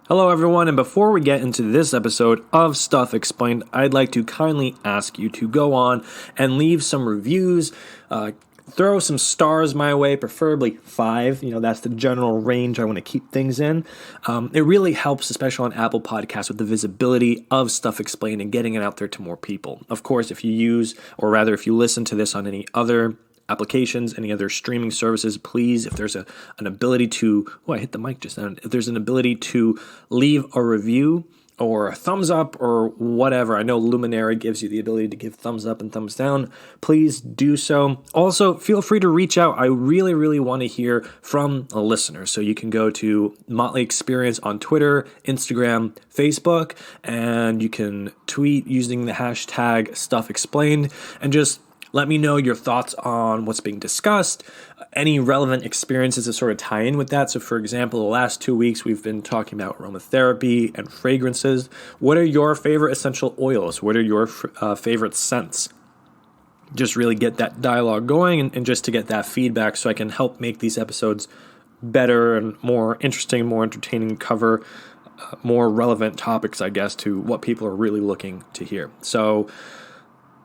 Hello everyone, and before we get into this episode of Stuff Explained, I'd like to kindly ask you to go on and leave some reviews, throw some stars my way, preferably 5. That's the general range I want to keep things in. It really helps, especially on Apple Podcasts, with the visibility of Stuff Explained and getting it out there to more people. Of course, if you listen to this on any other applications, any other streaming services, please, if there's an ability to, I hit the mic just then, if there's an ability to leave a review or a thumbs up or whatever, I know Luminary gives you the ability to give thumbs up and thumbs down, please do so. Also, feel free to reach out. I really, really want to hear from a listener. So you can go to Motley Experience on Twitter, Instagram, Facebook, and you can tweet using the hashtag StuffExplained and just let me know your thoughts on what's being discussed, any relevant experiences that sort of tie in with that. So, for example, the last 2 weeks we've been talking about aromatherapy and fragrances. What are your favorite essential oils? What are your favorite scents? Just really get that dialogue going and just to get that feedback so I can help make these episodes better and more interesting, more entertaining, cover more relevant topics, I guess, to what people are really looking to hear. So,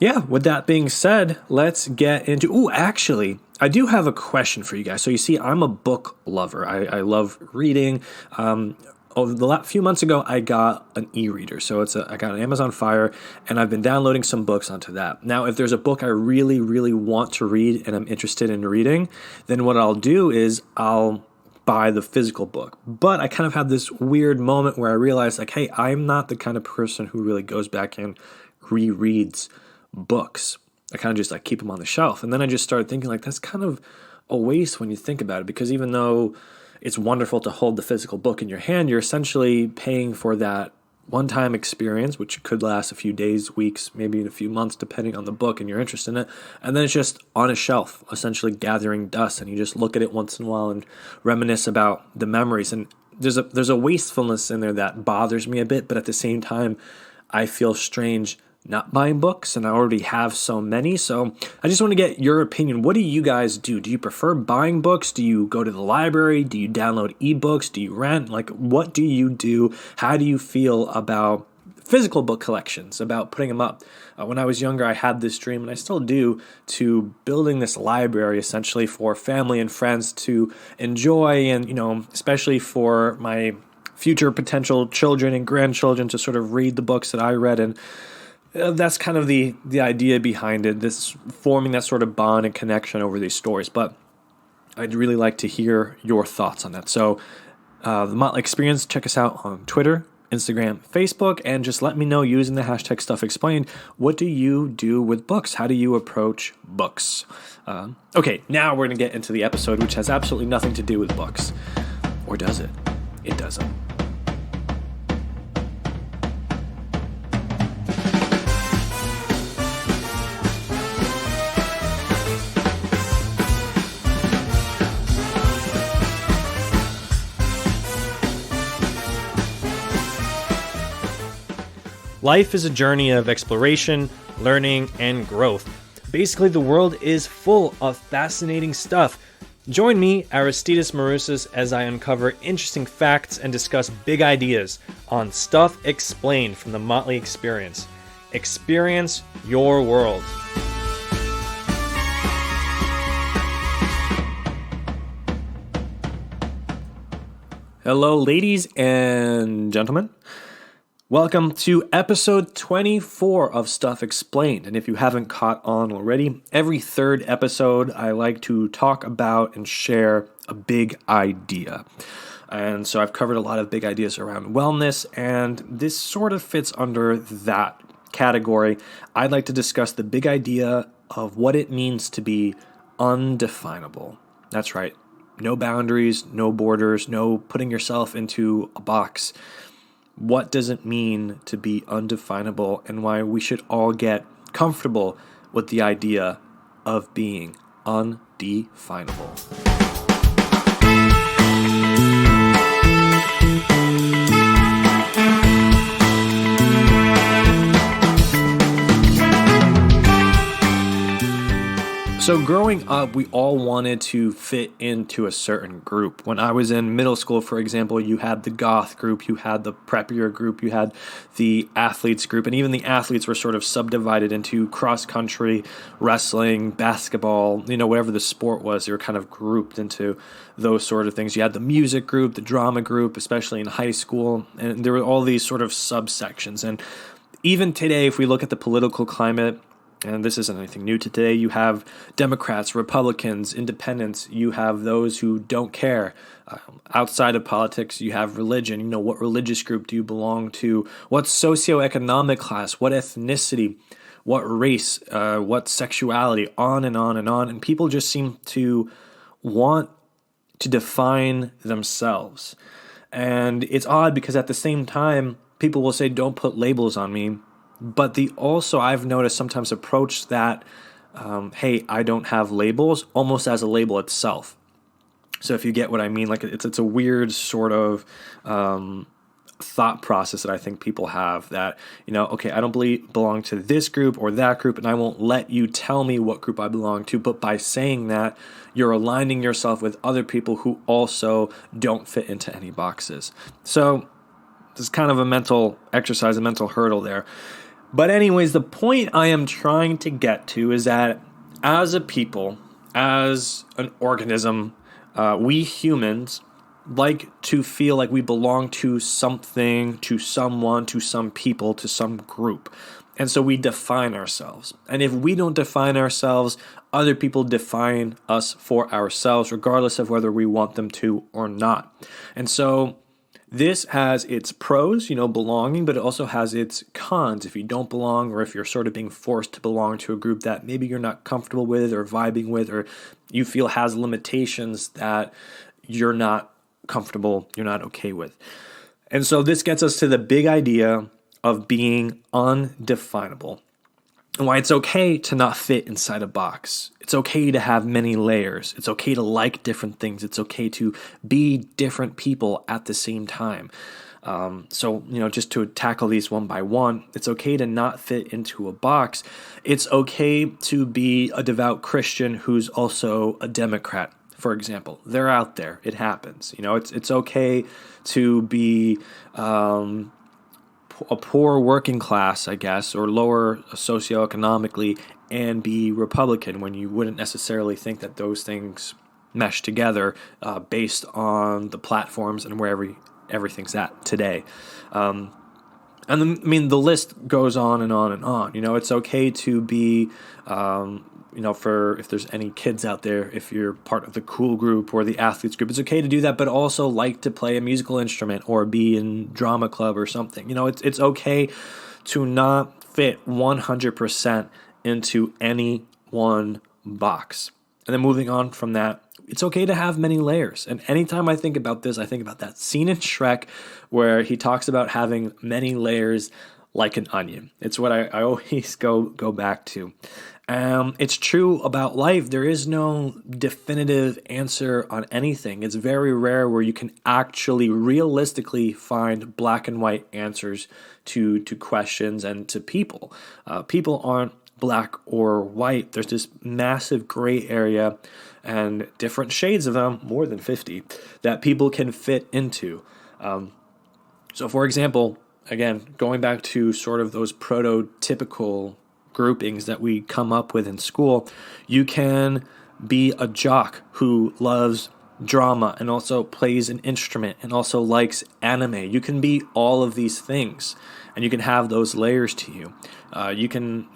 yeah, with that being said, let's get into... actually, I do have a question for you guys. So you see, I'm a book lover. I love reading. Over the few months ago, I got an e-reader. So I got an Amazon Fire, and I've been downloading some books onto that. Now, if there's a book I really, really want to read and I'm interested in reading, then what I'll do is I'll buy the physical book. But I kind of had this weird moment where I realized, hey, I'm not the kind of person who really goes back and rereads books. I kind of just keep them on the shelf. And then I just started thinking that's kind of a waste when you think about it, because even though it's wonderful to hold the physical book in your hand, you're essentially paying for that one-time experience, which could last a few days, weeks, maybe a few months, depending on the book and your interest in it. And then it's just on a shelf, essentially gathering dust, and you just look at it once in a while and reminisce about the memories. And there's a wastefulness in there that bothers me a bit, but at the same time, I feel strange not buying books, and I already have so many. So I just want to get your opinion. What do you guys do? Do you prefer buying books? Do you go to the library? Do you download ebooks? Do you rent? What do you do? How do you feel about physical book collections, about putting them up? When I was younger, I had this dream, and I still do, to building this library essentially for family and friends to enjoy, and especially for my future potential children and grandchildren to sort of read the books that I read. And that's kind of the idea behind it, this forming that sort of bond and connection over these stories. But I'd really like to hear your thoughts on that. So the Motley Experience, check us out on Twitter, Instagram, Facebook, and just let me know using the hashtag StuffExplained. What do you do with books? How do you approach books? Okay, now we're going to get into the episode, which has absolutely nothing to do with books. Or does it? It doesn't. Life is a journey of exploration, learning, and growth. Basically, the world is full of fascinating stuff. Join me, Aristides Marousas, as I uncover interesting facts and discuss big ideas on Stuff Explained from the Motley Experience. Experience your world. Hello, ladies and gentlemen. Welcome to episode 24 of Stuff Explained. And if you haven't caught on already, every third episode I like to talk about and share a big idea. And so I've covered a lot of big ideas around wellness, and this sort of fits under that category. I'd like to discuss the big idea of what it means to be undefinable. That's right. No boundaries, no borders, no putting yourself into a box. What does it mean to be undefinable, and why we should all get comfortable with the idea of being undefinable? So growing up, we all wanted to fit into a certain group. When I was in middle school, for example, you had the goth group, you had the preppier group, you had the athletes group, and even the athletes were sort of subdivided into cross country, wrestling, basketball, whatever the sport was, they were kind of grouped into those sort of things. You had the music group, the drama group, especially in high school, and there were all these sort of subsections. And even today, if we look at the political climate, and this isn't anything new to today, you have Democrats, Republicans, independents, you have those who don't care. Outside of politics, you have religion. What religious group do you belong to? What socioeconomic class? What ethnicity? What race? What sexuality? On and on and on. And people just seem to want to define themselves. And it's odd because at the same time, people will say, don't put labels on me. But I've noticed sometimes approach that, hey, I don't have labels, almost as a label itself. So if you get what I mean, like it's a weird sort of thought process that I think people have that, okay, I don't belong to this group or that group, and I won't let you tell me what group I belong to. But by saying that, you're aligning yourself with other people who also don't fit into any boxes. So there's kind of a mental exercise, a mental hurdle there. But anyways, the point I am trying to get to is that as a people, as an organism, we humans like to feel like we belong to something, to someone, to some people, to some group. And so we define ourselves. And if we don't define ourselves, other people define us for ourselves, regardless of whether we want them to or not. And so this has its pros, belonging, but it also has its cons if you don't belong, or if you're sort of being forced to belong to a group that maybe you're not comfortable with or vibing with, or you feel has limitations that you're not comfortable, you're not okay with. And so this gets us to the big idea of being undefinable. And why it's okay to not fit inside a box. It's okay to have many layers. It's okay to like different things. It's okay to be different people at the same time. So just to tackle these one by one, it's okay to not fit into a box. It's okay to be a devout Christian who's also a Democrat, for example. They're out there. It happens. It's okay to be a poor working class, I guess, or lower socioeconomically, and be Republican when you wouldn't necessarily think that those things mesh together based on the platforms and where everything's at today. The list goes on and on and on. It's okay to be, for if there's any kids out there, if you're part of the cool group or the athletes group, it's okay to do that, but also like to play a musical instrument or be in drama club or something. It's okay to not fit 100% into any one box. And then moving on from that, it's okay to have many layers. And anytime I think about this, I think about that scene in Shrek where he talks about having many layers like an onion. It's what I always go back to. It's true about life. There is no definitive answer on anything. It's very rare where you can actually realistically find black and white answers to questions and to people. People aren't black or white. There's this massive gray area and different shades of them, more than 50, that people can fit into. So for example, again, going back to sort of those prototypical groupings that we come up with in school, you can be a jock who loves drama and also plays an instrument and also likes anime. You can be all of these things, and you can have those layers to you. You can,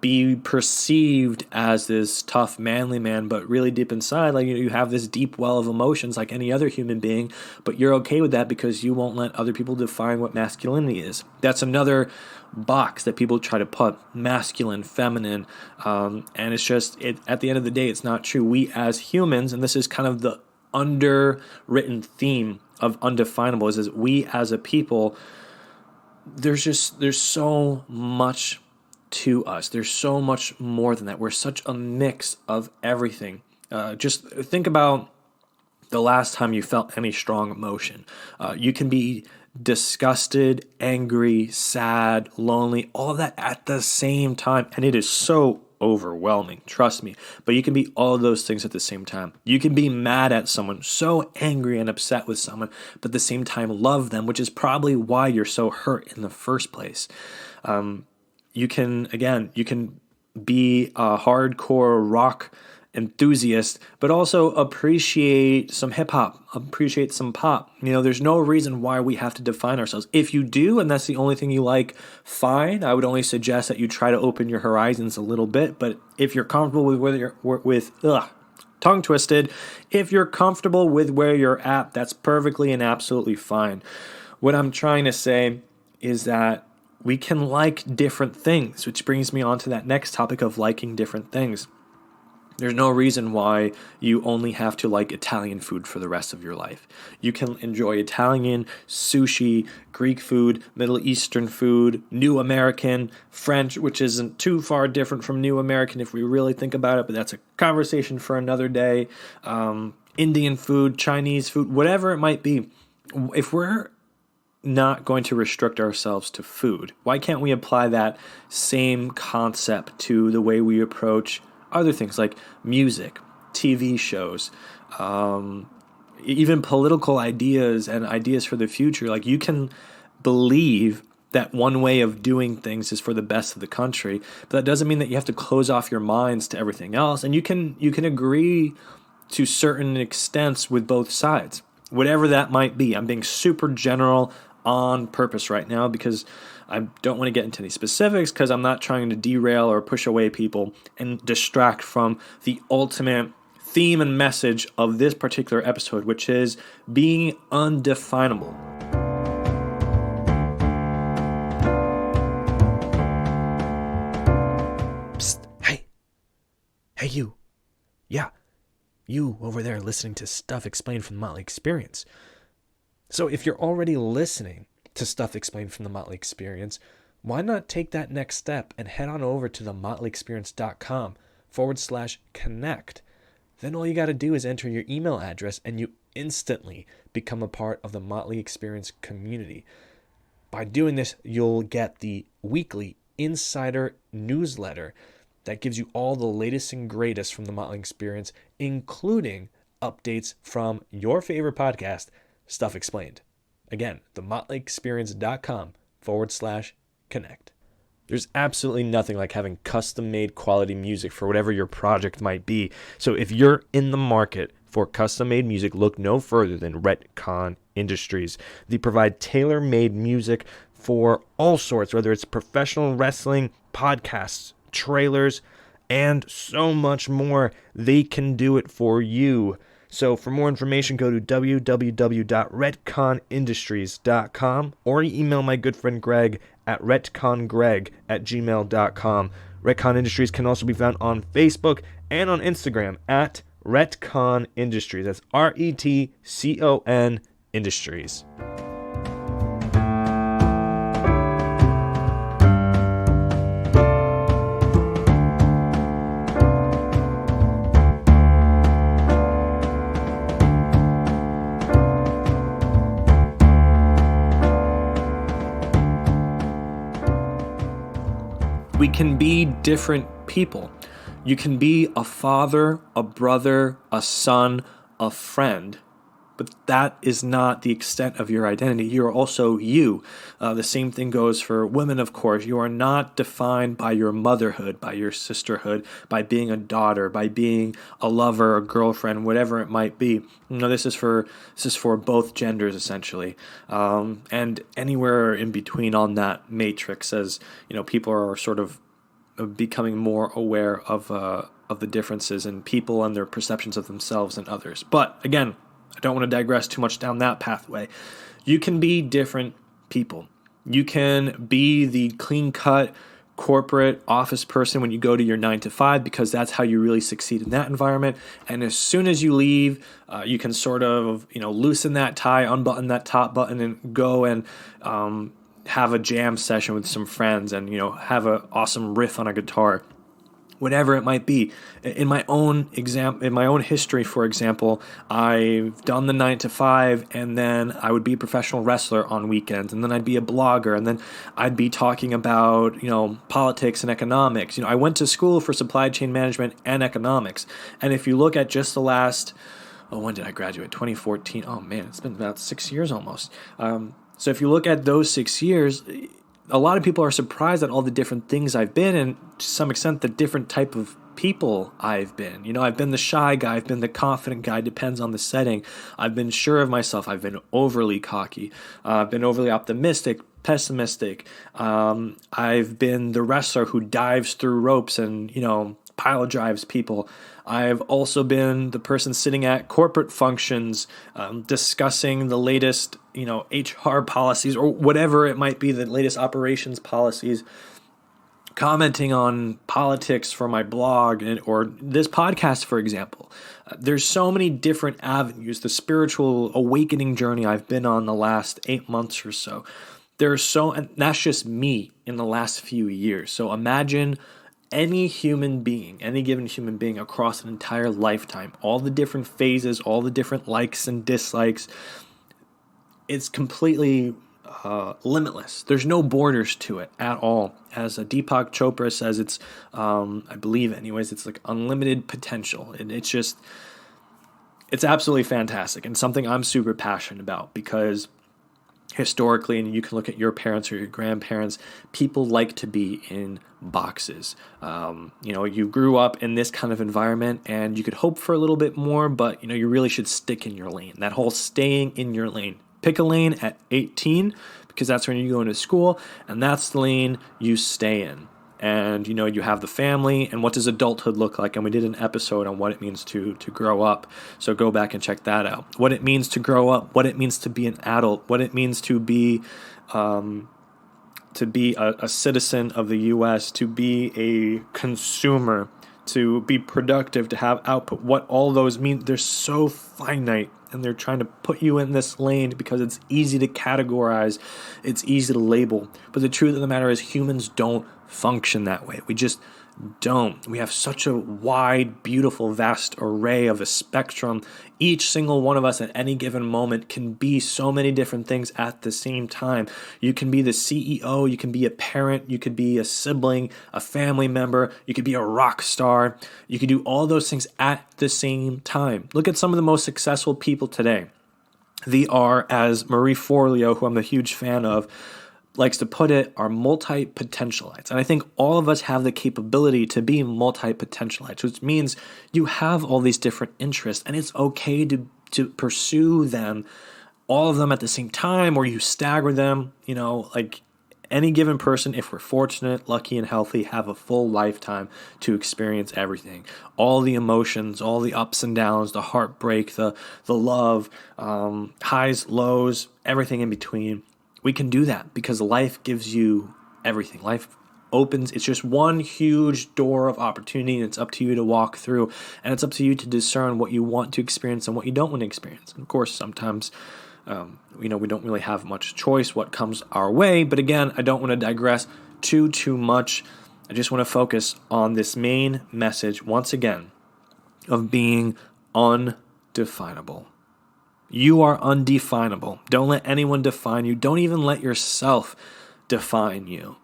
be perceived as this tough, manly man, but really deep inside, like you have this deep well of emotions like any other human being, but you're okay with that because you won't let other people define what masculinity is. That's another box that people try to put, masculine, feminine, and it's just, at the end of the day, it's not true. We as humans, and this is kind of the underwritten theme of Undefinable, is we as a people, there's so much to us. There's so much more than that. We're such a mix of everything. Just think about the last time you felt any strong emotion. You can be disgusted, angry, sad, lonely, all of that at the same time. And it is so overwhelming, trust me. But you can be all of those things at the same time. You can be mad at someone, so angry and upset with someone, but at the same time love them, which is probably why you're so hurt in the first place. You can be a hardcore rock enthusiast, but also appreciate some hip hop, appreciate some pop. There's no reason why we have to define ourselves. If you do, and that's the only thing you like, fine. I would only suggest that you try to open your horizons a little bit. But if you're comfortable tongue twisted, if you're comfortable with where you're at, that's perfectly and absolutely fine. What I'm trying to say is that we can like different things, which brings me on to that next topic of liking different things. There's no reason why you only have to like Italian food for the rest of your life. You can enjoy Italian, sushi, Greek food, Middle Eastern food, New American, French, which isn't too far different from New American if we really think about it, but that's a conversation for another day. Indian food, Chinese food, whatever it might be. If we're not going to restrict ourselves to food, why can't we apply that same concept to the way we approach other things like music, TV shows, even political ideas and ideas for the future? Like, you can believe that one way of doing things is for the best of the country, but that doesn't mean that you have to close off your minds to everything else. And you can agree to certain extents with both sides, whatever that might be. I'm being super general on purpose right now because I don't want to get into any specifics, because I'm not trying to derail or push away people and distract from the ultimate theme and message of this particular episode, which is being undefinable. Psst, hey you. Yeah, you over there listening to Stuff Explained from the Motley Experience. So if you're already listening to Stuff Explained from the Motley Experience, why not take that next step and head on over to themotleyexperience.com/connect. Then all you got to do is enter your email address and you instantly become a part of the Motley Experience community. By doing this, you'll get the weekly insider newsletter that gives you all the latest and greatest from the Motley Experience, including updates from your favorite podcast, Stuff Explained. Again, themotleyexperience.com/connect. There's absolutely nothing like having custom-made quality music for whatever your project might be. So if you're in the market for custom-made music, look no further than Retcon Industries. They provide tailor-made music for all sorts, whether it's professional wrestling, podcasts, trailers, and so much more. They can do it for you. So for more information, go to www.retconindustries.com or email my good friend Greg at retcongreg@gmail.com. Retcon Industries can also be found on Facebook and on Instagram at Retcon Industries. That's RETCON Industries. We can be different people. You can be a father, a brother, a son, a friend, but that is not the extent of your identity. You are also you. The same thing goes for women, of course. You are not defined by your motherhood, by your sisterhood, by being a daughter, by being a lover, a girlfriend, whatever it might be. This is for both genders, essentially, and anywhere in between on that matrix. As people are sort of becoming more aware of the differences in people and their perceptions of themselves and others. But again, I don't want to digress too much down that pathway. You can be different people. You can be the clean-cut corporate office person when you go to your 9 to 5, because that's how you really succeed in that environment. And as soon as you leave, you can sort of loosen that tie, unbutton that top button, and go and have a jam session with some friends and have an awesome riff on a guitar. whatever it might be. In my own history, for example, I've done the 9 to 5, and then I would be a professional wrestler on weekends, and then I'd be a blogger, and then I'd be talking about, politics and economics. I went to school for supply chain management and economics. And if you look at just the last, when did I graduate? 2014. Oh man, it's been about 6 years almost. So if you look at those 6 years, a lot of people are surprised at all the different things I've been, and to some extent the different type of people I've been. I've been the shy guy, I've been the confident guy, depends on the setting. I've been sure of myself, I've been overly cocky, I've been overly optimistic, pessimistic. I've been the wrestler who dives through ropes and, pile drives people. I've also been the person sitting at corporate functions, discussing the latest, HR policies or whatever it might be, the latest operations policies, commenting on politics for my blog or this podcast, for example. There's so many different avenues, the spiritual awakening journey I've been on the last 8 months or so. And that's just me in the last few years. So imagine any given human being across an entire lifetime, all the different phases, all the different likes and dislikes. It's completely limitless. There's no borders to it at all. As Deepak Chopra says, it's, I believe anyways, it's like unlimited potential. And it's absolutely fantastic and something I'm super passionate about because historically, and you can look at your parents or your grandparents, people like to be in boxes. You grew up in this kind of environment and you could hope for a little bit more, but you really should stick in your lane. That whole staying in your lane. Pick a lane at 18 because that's when you go into school, and that's the lane you stay in. And you have the family, and what does adulthood look like? And we did an episode on what it means to grow up, so go back and check that out. What it means to grow up, what it means to be an adult, what it means to be a citizen of the U.S., to be a consumer, to be productive, to have output. What all those mean? They're so finite, and they're trying to put you in this lane because it's easy to categorize, it's easy to label. But the truth of the matter is humans don't function that way. We just don't. We have such a wide, beautiful, vast array of a spectrum. Each single one of us at any given moment can be so many different things at the same time. You can be the CEO, you can be a parent, you could be a sibling, a family member, you could be a rock star. You could do all those things at the same time. Look at some of the most successful people today. They are, as Marie Forleo, who I'm a huge fan of, likes to put it, are multi-potentialites. And I think all of us have the capability to be multi-potentialites, which means you have all these different interests, and it's okay to pursue them, all of them at the same time, or you stagger them. Like any given person, if we're fortunate, lucky, and healthy, have a full lifetime to experience everything. All the emotions, all the ups and downs, the heartbreak, the love, highs, lows, everything in between. We can do that because life gives you everything. Life opens. It's just one huge door of opportunity, and it's up to you to walk through. And it's up to you to discern what you want to experience and what you don't want to experience. And of course, sometimes, we don't really have much choice what comes our way. But again, I don't want to digress too much. I just want to focus on this main message once again of being undefinable. You are undefinable. Don't let anyone define you. Don't even let yourself define you.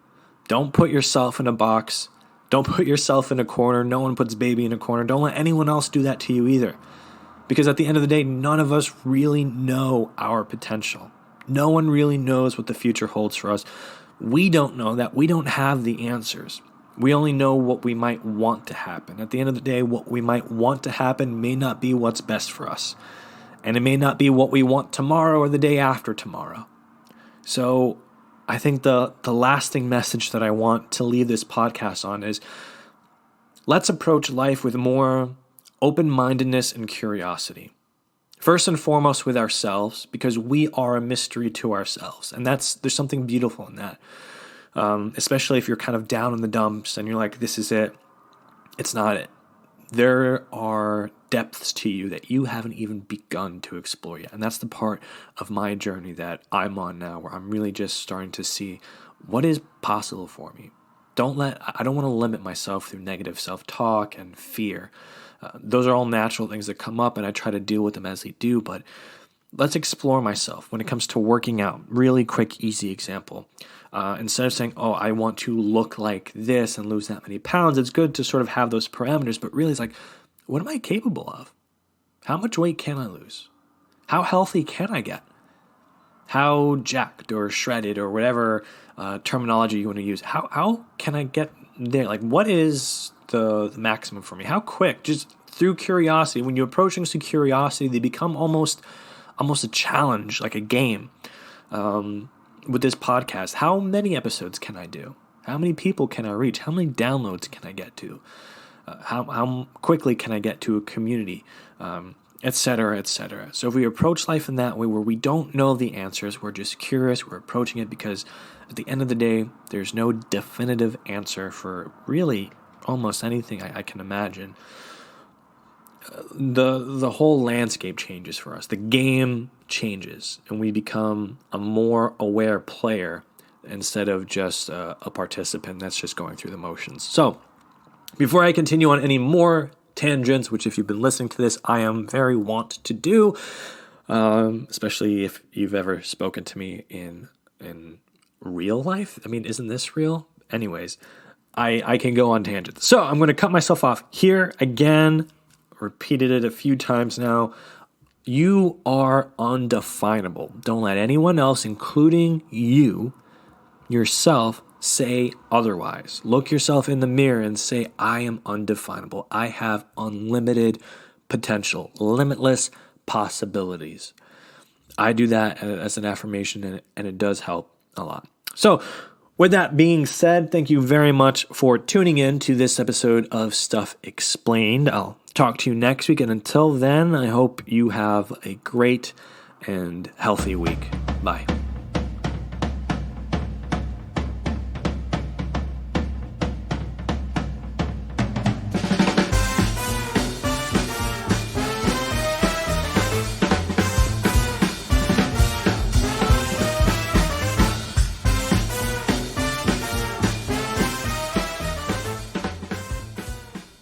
Don't put yourself in a box. Don't put yourself in a corner. No one puts baby in a corner. Don't let anyone else do that to you either. Because at the end of the day, none of us really know our potential. No one really knows what the future holds for us. We don't know that. We don't have the answers. We only know what we might want to happen. At the end of the day, what we might want to happen may not be what's best for us. And it may not be what we want tomorrow or the day after tomorrow. So I think the lasting message that I want to leave this podcast on is let's approach life with more open-mindedness and curiosity. First and foremost with ourselves, because we are a mystery to ourselves. And there's something beautiful in that. Especially if you're kind of down in the dumps and you're like, this is it. It's not it. There are depths to you that you haven't even begun to explore yet. And that's the part of my journey that I'm on now, where I'm really just starting to see what is possible for me. I don't want to limit myself through negative self-talk and fear. Those are all natural things that come up, and I try to deal with them as they do, but let's explore myself when it comes to working out. Really quick, easy example. Instead of saying, oh, I want to look like this and lose that many pounds, it's good to sort of have those parameters, but really it's like, what am I capable of? How much weight can I lose? How healthy can I get? How jacked or shredded or whatever terminology you want to use, how can I get there? Like, what is the maximum for me? How quick? Just through curiosity. When you approach things through curiosity, they become almost a challenge, like a game. With this podcast, how many episodes can I do? How many people can I reach? How many downloads can I get to? How quickly can I get to a community? Et cetera, et cetera. So if we approach life in that way where we don't know the answers, we're just curious, we're approaching it because at the end of the day, there's no definitive answer for really almost anything I can imagine. The whole landscape changes for us. The game changes, and we become a more aware player instead of just a participant that's just going through the motions. So before I continue on any more tangents, which if you've been listening to this, I am very wont to do, especially if you've ever spoken to me in real life. I mean, isn't this real? Anyways, I can go on tangents. So I'm going to cut myself off here again. Repeated it a few times now. You are undefinable. Don't let anyone else, including yourself, say otherwise. Look yourself in the mirror and say, I am undefinable. I have unlimited potential, limitless possibilities. I do that as an affirmation, and it does help a lot. So, with that being said, thank you very much for tuning in to this episode of Stuff Explained. I'll talk to you next week, and until then, I hope you have a great and healthy week. Bye.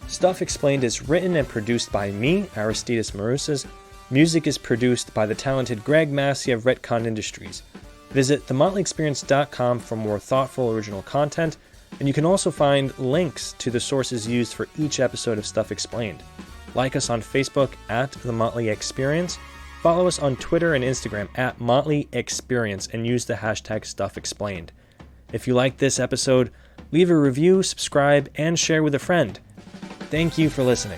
Stuff Explained is written and produced by me, Aristides Marusas. Music is produced by the talented Greg Massey of Retcon Industries. Visit themotleyexperience.com for more thoughtful original content, and you can also find links to the sources used for each episode of Stuff Explained. Like us on Facebook at The Motley Experience, follow us on Twitter and Instagram at Motley Experience, and use the hashtag Stuff Explained. If you liked this episode, leave a review, subscribe, and share with a friend. Thank you for listening.